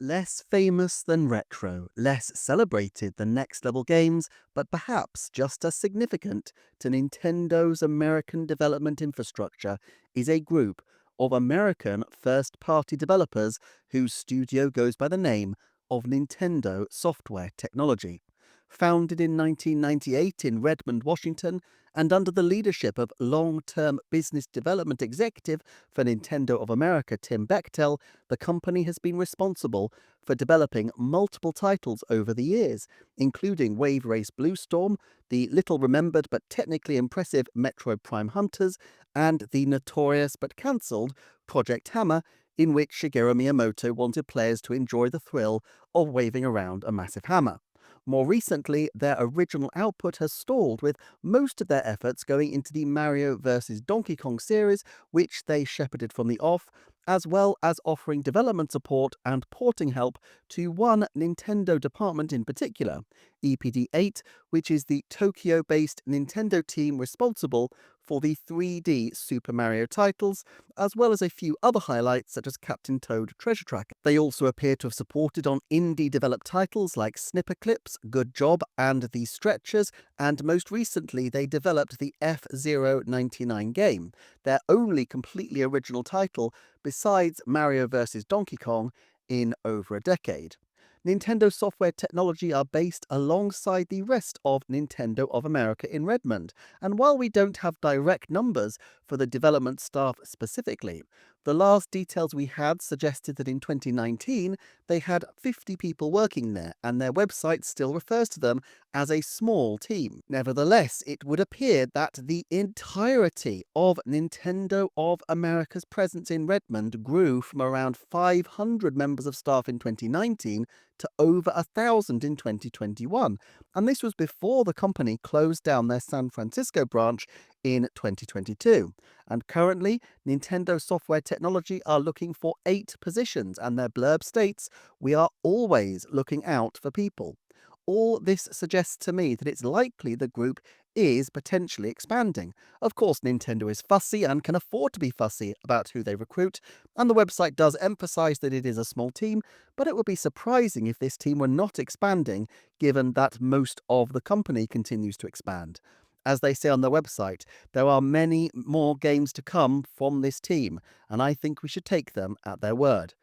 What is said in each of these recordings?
Less famous than retro, less celebrated than next level games, but perhaps just as significant to Nintendo's American development infrastructure is a group of American first party developers whose studio goes by the name of Nintendo Software Technology. Founded in 1998 in Redmond, Washington, and under the leadership of long term business development executive for Nintendo of America, Tim Bechtel, the company has been responsible for developing multiple titles over the years, including Wave Race Blue Storm, the little remembered but technically impressive Metroid Prime Hunters, and the notorious but cancelled Project Hammer, in which Shigeru Miyamoto wanted players to enjoy the thrill of waving around a massive hammer. More recently, their original output has stalled, with most of their efforts going into the Mario vs. Donkey Kong series, which they shepherded from the off, as well as offering development support and porting help to one Nintendo department in particular, EPD8, which is the Tokyo-based Nintendo team responsible for the 3D Super Mario titles, as well as a few other highlights such as Captain Toad Treasure Tracker. They also appear to have supported on indie-developed titles like Snipper Clips, Good Job, and The Stretchers, and most recently they developed the F-Zero 99 game, their only completely original title besides Mario vs. Donkey Kong in over a decade. Nintendo Software Technology are based alongside the rest of Nintendo of America in Redmond, and while we don't have direct numbers for the development staff specifically, the last details we had suggested that in 2019 they had 50 people working there, and their website still refers to them as a small team. Nevertheless, it would appear that the entirety of Nintendo of America's presence in Redmond grew from around 500 members of staff in 2019 to over 1,000 in 2021, and this was before the company closed down their San Francisco branch in 2022. And currently, Nintendo Software Technology are looking for 8 positions, and their blurb states, "We are always looking out for people." All this suggests to me that it's likely the group is potentially expanding. Of course, Nintendo is fussy and can afford to be fussy about who they recruit, and the website does emphasize that it is a small team, but it would be surprising if this team were not expanding, given that most of the company continues to expand. As they say on their website, there are many more games to come from this team, and I think we should take them at their word.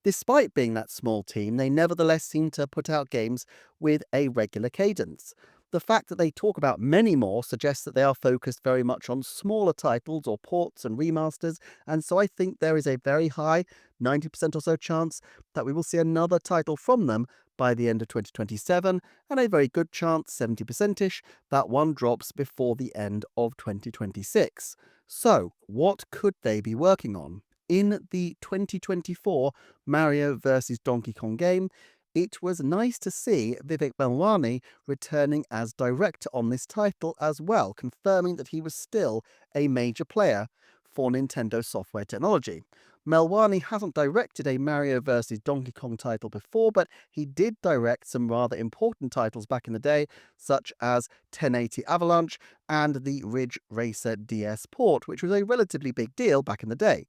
Despite being that small team, they nevertheless seem to put out games with a regular cadence. The fact that they talk about many more suggests that they are focused very much on smaller titles or ports and remasters, and so I think there is a very high, 90% or so chance that we will see another title from them by the end of 2027, and a very good chance, 70%ish, that one drops before the end of 2026. So, what could they be working on? In the 2024 Mario vs. Donkey Kong game, it was nice to see Vivek Melwani returning as director on this title as well, confirming that he was still a major player for Nintendo Software Technology. Melwani hasn't directed a Mario vs. Donkey Kong title before, but he did direct some rather important titles back in the day, such as 1080 Avalanche and the Ridge Racer DS port, which was a relatively big deal back in the day.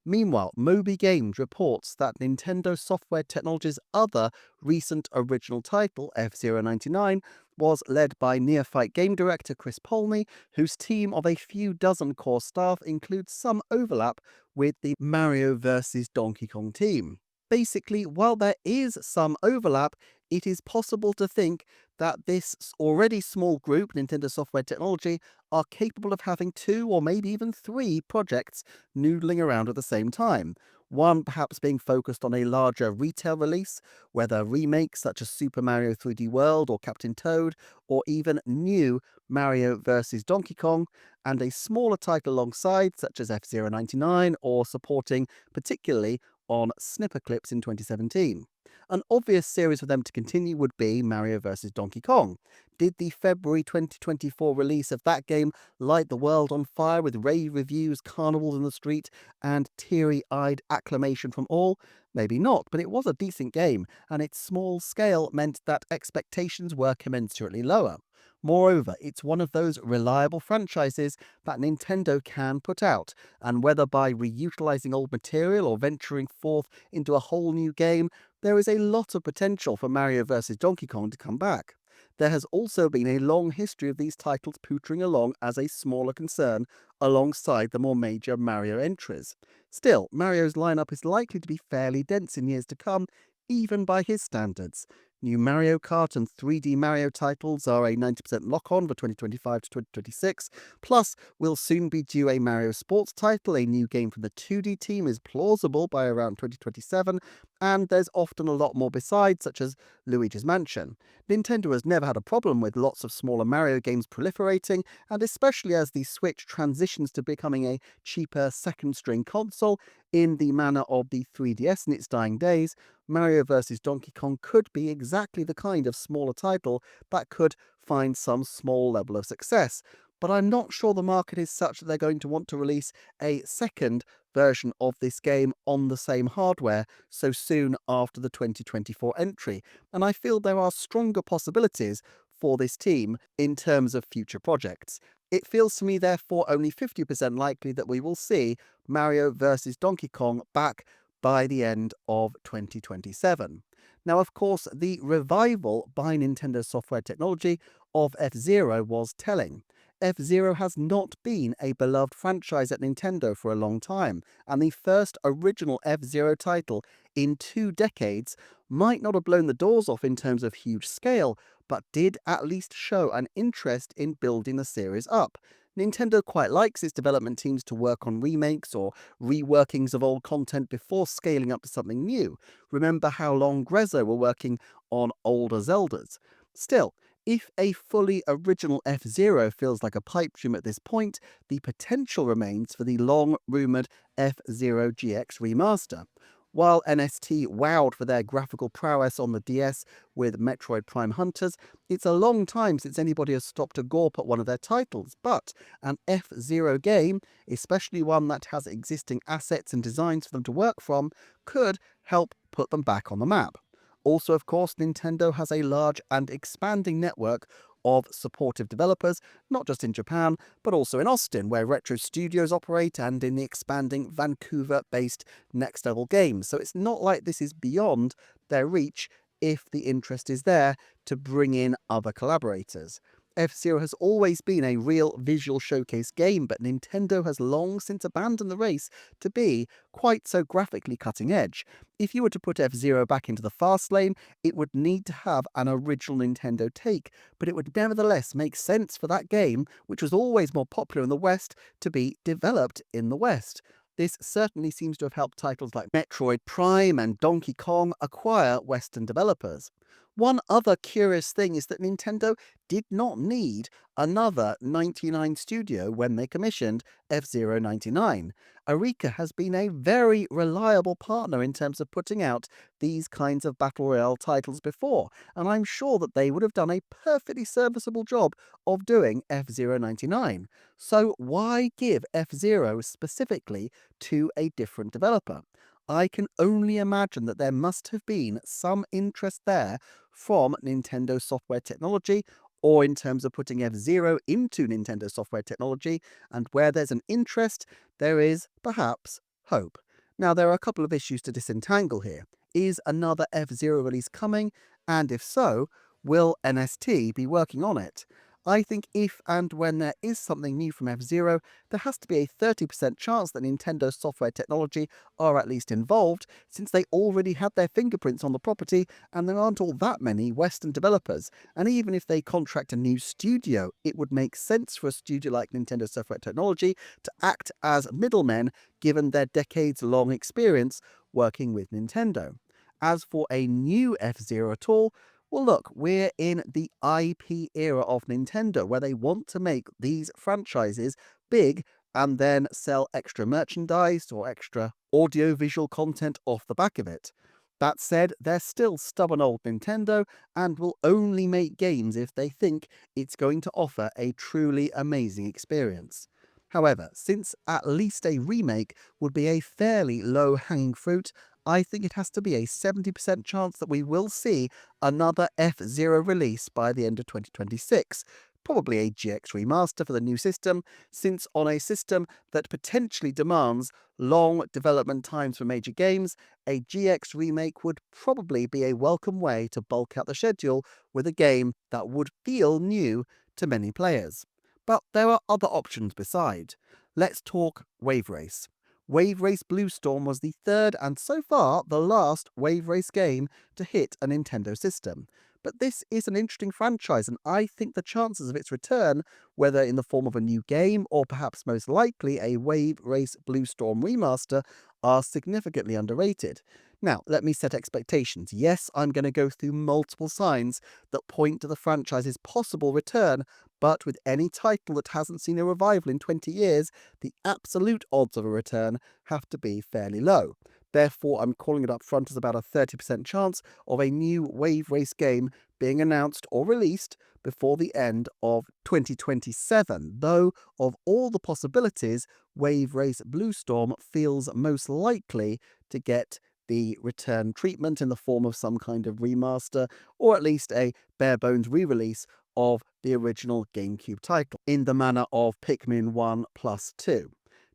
Meanwhile, Moby Games reports that Nintendo Software Technology's other recent original title, F-Zero 99, was led by neophyte game director Chris Polney, whose team of a few dozen core staff includes some overlap with the Mario vs. Donkey Kong team. Basically, while there is some overlap, it is possible to think that this already small group, Nintendo Software Technology, are capable of having 2 or maybe even 3 projects noodling around at the same time. One perhaps being focused on a larger retail release, whether remakes such as Super Mario 3D World or Captain Toad, or even new Mario vs. Donkey Kong, and a smaller title alongside such as F-Zero 99 or supporting particularly on Snipper Clips in 2017. An obvious series for them to continue would be Mario vs. Donkey Kong. Did the February 2024 release of that game light the world on fire with rave reviews, carnivals in the street, and teary-eyed acclamation from all? Maybe not, but it was a decent game, and its small scale meant that expectations were commensurately lower. Moreover, it's one of those reliable franchises that Nintendo can put out, and whether by reutilizing old material or venturing forth into a whole new game, there is a lot of potential for Mario vs. Donkey Kong to come back. There has also been a long history of these titles pootering along as a smaller concern alongside the more major Mario entries. Still, Mario's lineup is likely to be fairly dense in years to come, even by his standards. New Mario Kart and 3D Mario titles are a 90% lock-on for 2025 to 2026. Plus, we'll soon be due a Mario Sports title. A new game from the 2D team is plausible by around 2027, and there's often a lot more besides, such as Luigi's Mansion. Nintendo has never had a problem with lots of smaller Mario games proliferating, and especially as the Switch transitions to becoming a cheaper second-string console in the manner of the 3DS in its dying days, Mario vs. Donkey Kong could be exactly the kind of smaller title that could find some small level of success. But I'm not sure the market is such that they're going to want to release a second version of this game on the same hardware so soon after the 2024 entry, and I feel there are stronger possibilities for this team in terms of future projects. It feels to me, therefore, only 50% likely that we will see Mario vs. Donkey Kong back by the end of 2027. Now, of course, the revival by Nintendo Software Technology of F-Zero was telling. F-Zero has not been a beloved franchise at Nintendo for a long time, and the first original F-Zero title in 2 decades might not have blown the doors off in terms of huge scale, but did at least show an interest in building the series up. Nintendo quite likes its development teams to work on remakes or reworkings of old content before scaling up to something new. Remember how long Grezzo were working on older Zeldas. Still, if a fully original F-Zero feels like a pipe dream at this point, the potential remains for the long-rumoured F-Zero GX remaster. While NST wowed for their graphical prowess on the DS with Metroid Prime Hunters, it's a long time since anybody has stopped to gawp at one of their titles, but an F-Zero game, especially one that has existing assets and designs for them to work from, could help put them back on the map. Also, of course, Nintendo has a large and expanding network of supportive developers, not just in Japan, but also in Austin, where Retro Studios operate, and in the expanding Vancouver-based Next Level Games. So it's not like this is beyond their reach if the interest is there to bring in other collaborators. F-Zero has always been a real visual showcase game, but Nintendo has long since abandoned the race to be quite so graphically cutting edge. If you were to put F-Zero back into the fast lane, it would need to have an original Nintendo take, but it would nevertheless make sense for that game, which was always more popular in the West, to be developed in the West. This certainly seems to have helped titles like Metroid Prime and Donkey Kong acquire Western developers. One other curious thing is that Nintendo did not need another 99 studio when they commissioned F-Zero 99. Arika has been a very reliable partner in terms of putting out these kinds of Battle Royale titles before, and I'm sure that they would have done a perfectly serviceable job of doing F-Zero 99. So why give F-Zero specifically to a different developer? I can only imagine that there must have been some interest there from Nintendo Software Technology, or in terms of putting F-Zero into Nintendo Software Technology, and where there's an interest, there is, perhaps, hope. Now, there are a couple of issues to disentangle here. Is another F-Zero release coming? And if so, will NST be working on it? I think if and when there is something new from F-Zero, there has to be a 30% chance that Nintendo Software Technology are at least involved, since they already had their fingerprints on the property and there aren't all that many Western developers. And even if they contract a new studio, it would make sense for a studio like Nintendo Software Technology to act as middlemen given their decades-long experience working with Nintendo. As for a new F-Zero at all, well, look, we're in the IP era of Nintendo, where they want to make these franchises big and then sell extra merchandise or extra audio-visual content off the back of it. That said, they're still stubborn old Nintendo and will only make games if they think it's going to offer a truly amazing experience. However, since at least a remake would be a fairly low-hanging fruit, I think it has to be a 70% chance that we will see another F-Zero release by the end of 2026. Probably a GX remaster for the new system, since on a system that potentially demands long development times for major games, a GX remake would probably be a welcome way to bulk out the schedule with a game that would feel new to many players. But there are other options beside. Let's talk Wave Race. Wave Race Blue Storm was the third and so far the last Wave Race game to hit a Nintendo system. But this is an interesting franchise, and I think the chances of its return, whether in the form of a new game or perhaps most likely a Wave Race Blue Storm remaster, are significantly underrated. Now, let me set expectations. Yes, I'm going to go through multiple signs that point to the franchise's possible return, but with any title that hasn't seen a revival in 20 years, the absolute odds of a return have to be fairly low. Therefore, I'm calling it up front as about a 30% chance of a new Wave Race game being announced or released before the end of 2027. Though, of all the possibilities, Wave Race Blue Storm feels most likely to get the return treatment in the form of some kind of remaster, or at least a bare bones re release of the original GameCube title, in the manner of Pikmin 1 plus 2.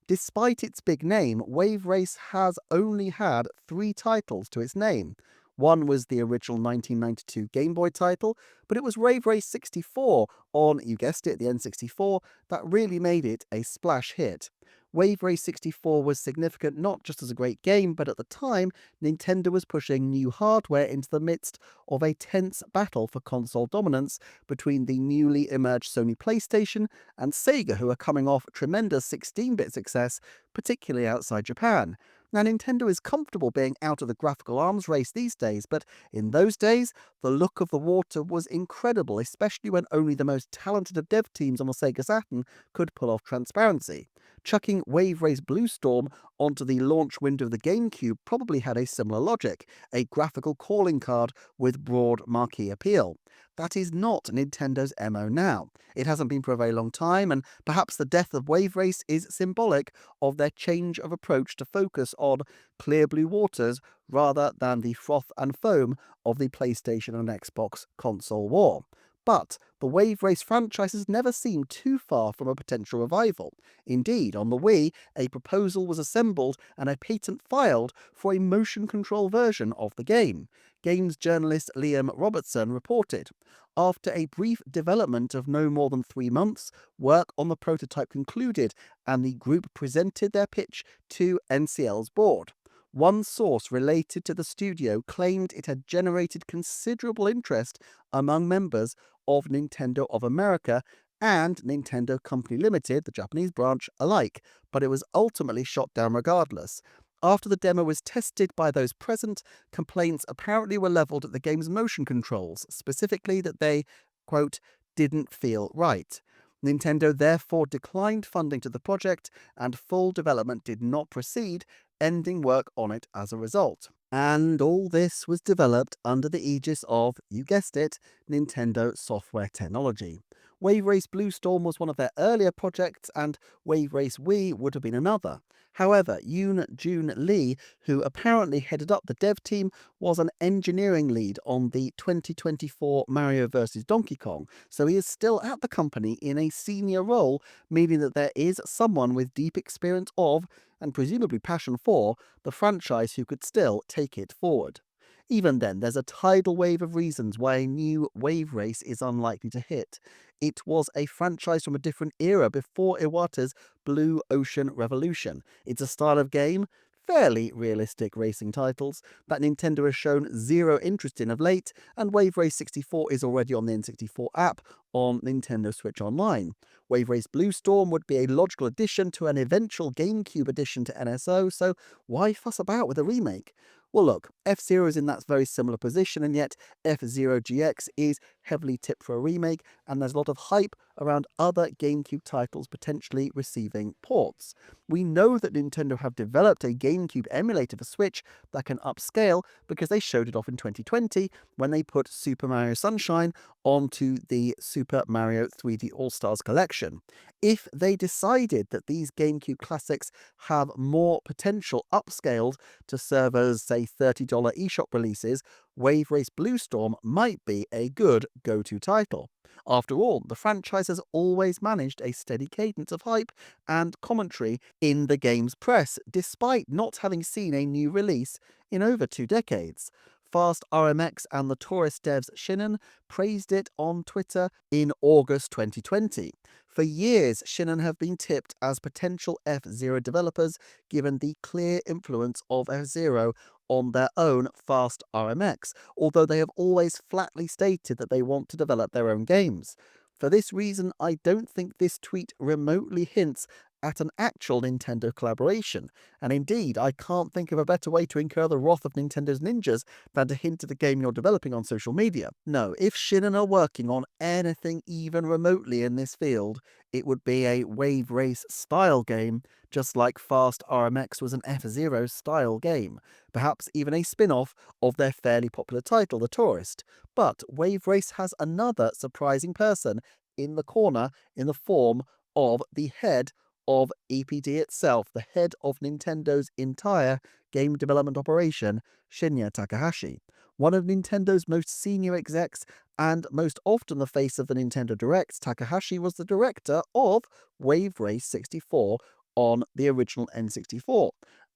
Despite its big name, Wave Race has only had 3 titles to its name. One was the original 1992 Game Boy title, but it was Wave Race 64 on, you guessed it, the N64, that really made it a splash hit. Wave Race 64 was significant not just as a great game, but at the time, Nintendo was pushing new hardware into the midst of a tense battle for console dominance between the newly emerged Sony PlayStation and Sega, who are coming off tremendous 16-bit success, particularly outside Japan. Now, Nintendo is comfortable being out of the graphical arms race these days, but in those days, the look of the water was incredible, especially when only the most talented of dev teams on the Sega Saturn could pull off transparency. Chucking Wave Race Blue Storm onto the launch window of the GameCube probably had a similar logic, a graphical calling card with broad marquee appeal. That is not Nintendo's MO now. It hasn't been for a very long time, and perhaps the death of Wave Race is symbolic of their change of approach to focus on clear blue waters rather than the froth and foam of the PlayStation and Xbox console war. But the Wave Race franchise has never seemed too far from a potential revival. Indeed, on the Wii, a proposal was assembled and a patent filed for a motion control version of the game. Games journalist Liam Robertson reported, after a brief development of no more than 3 months, work on the prototype concluded and the group presented their pitch to NCL's board. One source related to the studio claimed it had generated considerable interest among members of Nintendo of America and Nintendo Company Limited, the Japanese branch, alike, but it was ultimately shot down regardless. After the demo was tested by those present, complaints apparently were leveled at the game's motion controls, specifically that they, quote, didn't feel right. Nintendo therefore declined funding to the project, and full development did not proceed, ending work on it as a result. And all this was developed under the aegis of, you guessed it, Nintendo Software Technology. Wave Race Blue Storm was one of their earlier projects, and Wave Race Wii would have been another. However, Yoon Jun Lee, who apparently headed up the dev team, was an engineering lead on the 2024 Mario vs. Donkey Kong, so he is still at the company in a senior role, meaning that there is someone with deep experience of, and presumably passion for, the franchise who could still take it forward. Even then, there's a tidal wave of reasons why a new Wave Race is unlikely to hit. It was a franchise from a different era before Iwata's Blue Ocean Revolution. It's a style of game, fairly realistic racing titles, that Nintendo has shown zero interest in of late, and Wave Race 64 is already on the N64 app on Nintendo Switch Online. Wave Race Blue Storm would be a logical addition to an eventual GameCube addition to NSO, so why fuss about with a remake? Well look, F-Zero is in that very similar position, and yet F-Zero GX is heavily tipped for a remake, and there's a lot of hype around other GameCube titles potentially receiving ports. We know that Nintendo have developed a GameCube emulator for Switch that can upscale because they showed it off in 2020 when they put Super Mario Sunshine onto the Super Mario 3D All-Stars collection. If they decided that these GameCube classics have more potential upscaled to serve as, say, $30 eShop releases, Wave Race Blue Storm might be a good go-to title. After all, the franchise has always managed a steady cadence of hype and commentary in the game's press, despite not having seen a new release in over 2 decades. Fast RMX and the Tourist devs Shinnen praised it on Twitter in August 2020. For years, Shinnen have been tipped as potential F-Zero developers, given the clear influence of F-Zero on their own Fast RMX, although they have always flatly stated that they want to develop their own games. For this reason, I don't think this tweet remotely hints at an actual Nintendo collaboration, and indeed, I can't think of a better way to incur the wrath of Nintendo's ninjas than to hint at a game you're developing on social media. No, if Shinnen are working on anything even remotely in this field, it would be a Wave Race style game, just like Fast RMX was an F-Zero style game, perhaps even a spin-off of their fairly popular title, The Tourist. But Wave Race has another surprising person in the corner in the form of the head of EPD itself, the head of Nintendo's entire game development operation, Shinya Takahashi. One of Nintendo's most senior execs and most often the face of the Nintendo Directs, Takahashi was the director of Wave Race 64 on the original N64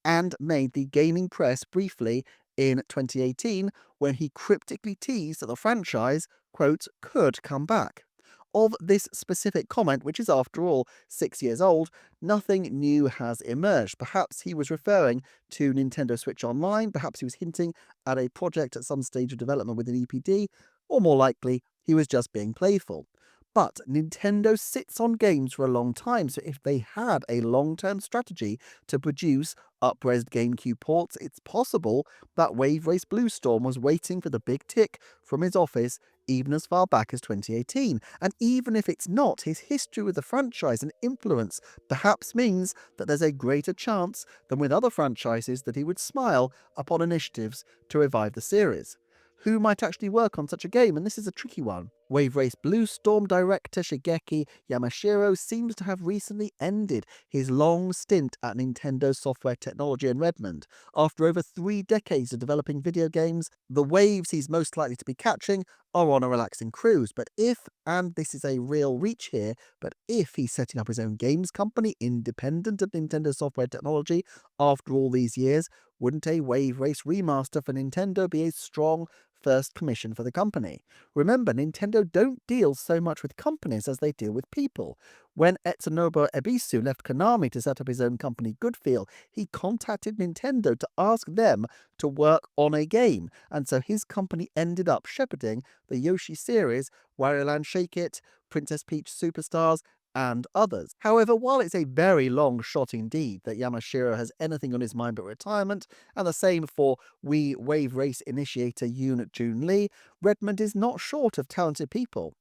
and made the gaming press briefly in 2018 when he cryptically teased that the franchise, quote, could come back. Of this specific comment, which is after all 6 years old, nothing new has emerged. Perhaps he was referring to Nintendo Switch Online, perhaps he was hinting at a project at some stage of development with an EPD, or more likely, he was just being playful. But Nintendo sits on games for a long time, so if they had a long-term strategy to produce up-res GameCube ports, it's possible that Wave Race Blue Storm was waiting for the big tick from his office even as far back as 2018. And even if it's not, his history with the franchise and influence perhaps means that there's a greater chance than with other franchises that he would smile upon initiatives to revive the series. Who might actually work on such a game? And this is a tricky one. Wave Race Blue Storm director Shigeki Yamashiro seems to have recently ended his long stint at Nintendo Software Technology in Redmond. After over 3 decades of developing video games, the waves he's most likely to be catching are on a relaxing cruise. But if, and this is a real reach here, but if he's setting up his own games company independent of Nintendo Software Technology after all these years, wouldn't a Wave Race remaster for Nintendo be a strong first commission for the company? Remember, Nintendo don't deal so much with companies as they deal with people. When Etsunobu Ebisu left Konami to set up his own company Goodfeel, he contacted Nintendo to ask them to work on a game, and so his company ended up shepherding the Yoshi series, Wario Land Shake It, Princess Peach Superstars, and others. However, while it's a very long shot indeed that Yamashiro has anything on his mind but retirement, and the same for Wii Wave Race initiator Yoon Jun Lee, Redmond is not short of talented people.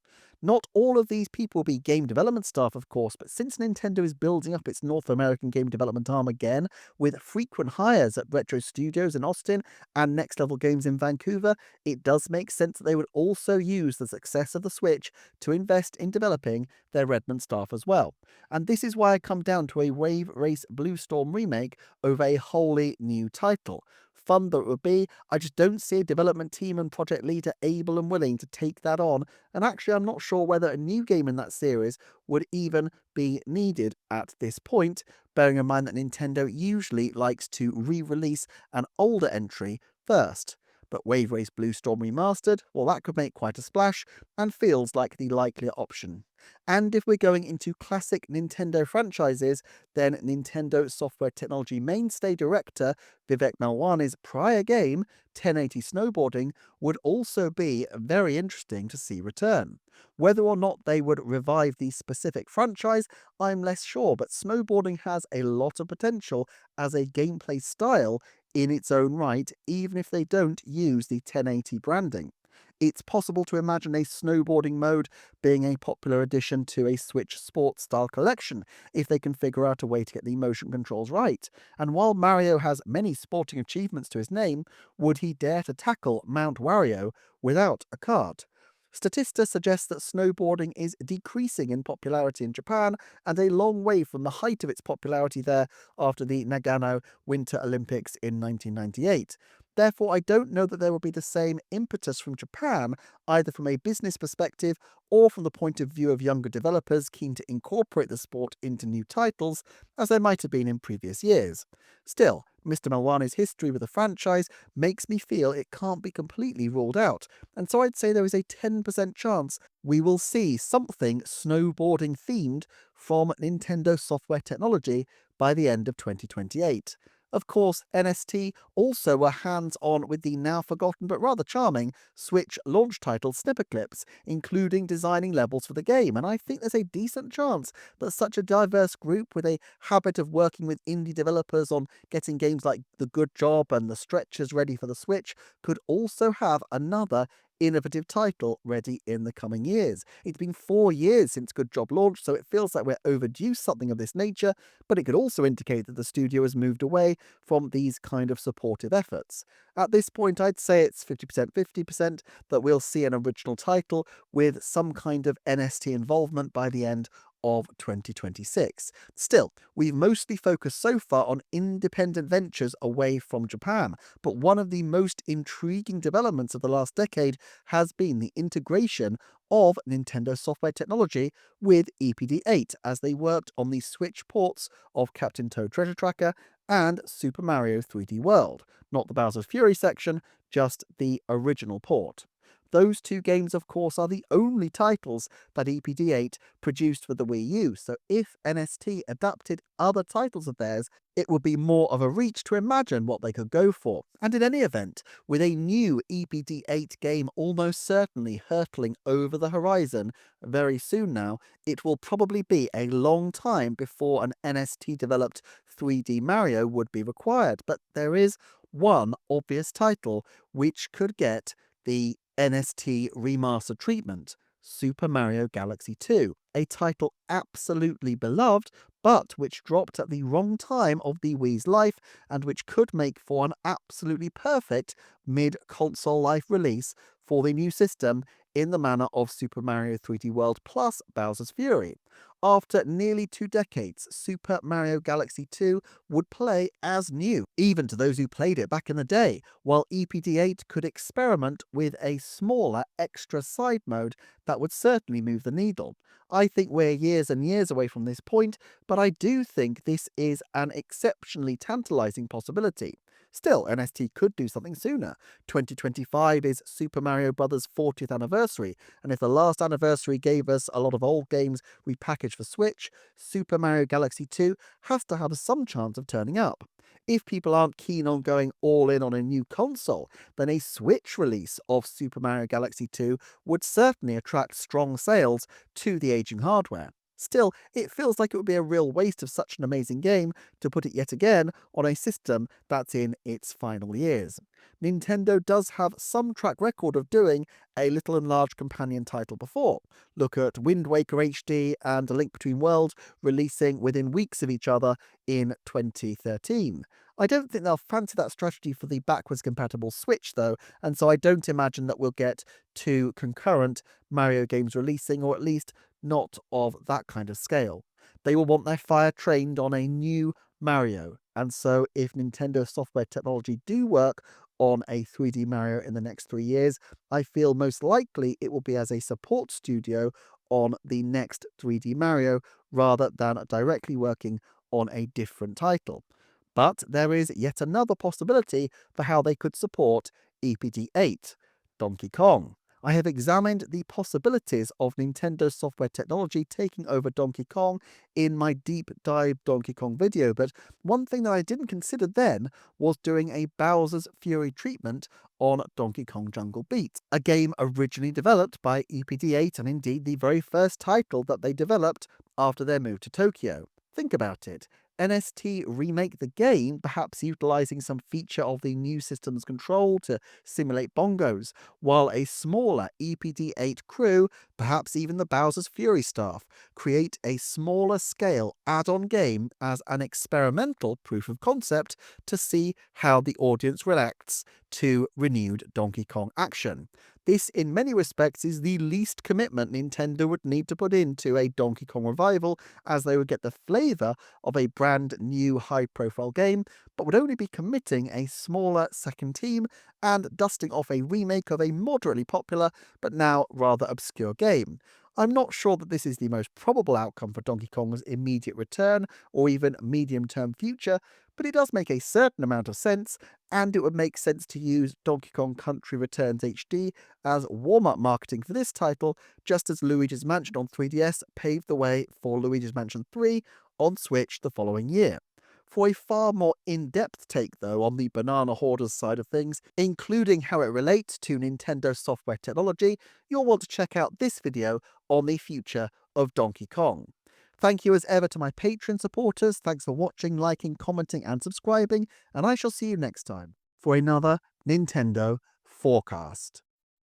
Not all of these people will be game development staff, of course, but since Nintendo is building up its North American game development arm again, with frequent hires at Retro Studios in Austin and Next Level Games in Vancouver, it does make sense that they would also use the success of the Switch to invest in developing their Redmond staff as well. And this is why I come down to a Wave Race Blue Storm remake over a wholly new title. Fun that it would be, I just don't see a development team and project leader able and willing to take that on, and actually I'm not sure whether a new game in that series would even be needed at this point, bearing in mind that Nintendo usually likes to re-release an older entry first. But Wave Race Blue Storm Remastered, well, that could make quite a splash and feels like the likelier option. And if we're going into classic Nintendo franchises, then Nintendo Software Technology mainstay director Vivek Malwani's prior game, 1080 Snowboarding, would also be very interesting to see return. Whether or not they would revive the specific franchise, I'm less sure, but snowboarding has a lot of potential as a gameplay style in its own right, even if they don't use the 1080 branding. It's possible to imagine a snowboarding mode being a popular addition to a Switch sports style collection if they can figure out a way to get the motion controls right. And while Mario has many sporting achievements to his name, would he dare to tackle Mount Wario without a cart? Statista suggests that snowboarding is decreasing in popularity in Japan and a long way from the height of its popularity there after the Nagano Winter Olympics in 1998. Therefore, I don't know that there will be the same impetus from Japan, either from a business perspective or from the point of view of younger developers keen to incorporate the sport into new titles, as there might have been in previous years. Still, Mr. Malwani's history with the franchise makes me feel it can't be completely ruled out, and so I'd say there is a 10% chance we will see something snowboarding themed from Nintendo Software Technology by the end of 2028. Of course, NST also were hands-on with the now forgotten but rather charming Switch launch title Snipperclips, including designing levels for the game, and I think there's a decent chance that such a diverse group with a habit of working with indie developers on getting games like The Good Job and The Stretchers ready for the Switch could also have another innovative title ready in the coming years. It's been 4 years since Good Job launched, so it feels like we're overdue something of this nature, but it could also indicate that the studio has moved away from these kind of supportive efforts. At this point, I'd say it's 50% 50% that we'll see an original title with some kind of NST involvement by the end of 2026. Still, we've mostly focused so far on independent ventures away from Japan, but one of the most intriguing developments of the last decade has been the integration of Nintendo Software Technology with EPD8 as they worked on the Switch ports of Captain Toad Treasure Tracker and Super Mario 3D World. Not the Bowser's Fury section, just the original port. Those two games, of course, are the only titles that EPD8 produced for the Wii U, so if NST adapted other titles of theirs, it would be more of a reach to imagine what they could go for. And in any event, with a new EPD8 game almost certainly hurtling over the horizon very soon now, it will probably be a long time before an NST-developed 3D Mario would be required. But there is one obvious title which could get the NST remaster treatment: Super Mario Galaxy 2, a title absolutely beloved, but which dropped at the wrong time of the Wii's life and which could make for an absolutely perfect mid-console life release for the new system in the manner of Super Mario 3D World plus Bowser's Fury. After nearly 2 decades, Super Mario Galaxy 2 would play as new, even to those who played it back in the day, while EPD8 could experiment with a smaller extra side mode that would certainly move the needle. I think we're years and years away from this point, but I do think this is an exceptionally tantalizing possibility. Still, NST could do something sooner. 2025 is Super Mario Bros. 40th anniversary, and if the last anniversary gave us a lot of old games repackaged for Switch, Super Mario Galaxy 2 has to have some chance of turning up. If people aren't keen on going all in on a new console, then a Switch release of Super Mario Galaxy 2 would certainly attract strong sales to the aging hardware. Still, it feels like it would be a real waste of such an amazing game to put it yet again on a system that's in its final years. Nintendo does have some track record of doing a little enlarged companion title before. Look at Wind Waker HD and A Link Between Worlds releasing within weeks of each other in 2013. I don't think they'll fancy that strategy for the backwards compatible Switch though, and so I don't imagine that we'll get 2 concurrent Mario games releasing, or at least not of that kind of scale. They will want their fire trained on a new Mario, and so if Nintendo Software Technology do work on a 3D Mario in the next 3 years, I feel most likely it will be as a support studio on the next 3D Mario rather than directly working on a different title. But there is yet another possibility for how they could support EPD8: Donkey Kong. I have examined the possibilities of Nintendo Software Technology taking over Donkey Kong in my deep dive Donkey Kong video, but one thing that I didn't consider then was doing a Bowser's Fury treatment on Donkey Kong Jungle Beat, a game originally developed by EPD8 and indeed the very first title that they developed after their move to Tokyo. Think about it. NST remake the game, perhaps utilizing some feature of the new system's control to simulate bongos, while a smaller EPD8 crew, perhaps even the Bowser's Fury staff, create a smaller scale add-on game as an experimental proof of concept to see how the audience reacts to renewed Donkey Kong action. This, in many respects, is the least commitment Nintendo would need to put into a Donkey Kong revival, as they would get the flavour of a brand new high-profile game, but would only be committing a smaller second team and dusting off a remake of a moderately popular but now rather obscure game. I'm not sure that this is the most probable outcome for Donkey Kong's immediate return or even medium-term future, but it does make a certain amount of sense, and it would make sense to use Donkey Kong Country Returns HD as warm-up marketing for this title, just as Luigi's Mansion on 3DS paved the way for Luigi's Mansion 3 on Switch the following year. For a far more in-depth take, though, on the Banana Hoarders side of things, including how it relates to Nintendo software technology, you'll want to check out this video on the future of Donkey Kong. Thank you as ever to my Patreon supporters. Thanks for watching, liking, commenting, and subscribing, and I shall see you next time for another Nintendo Forecast.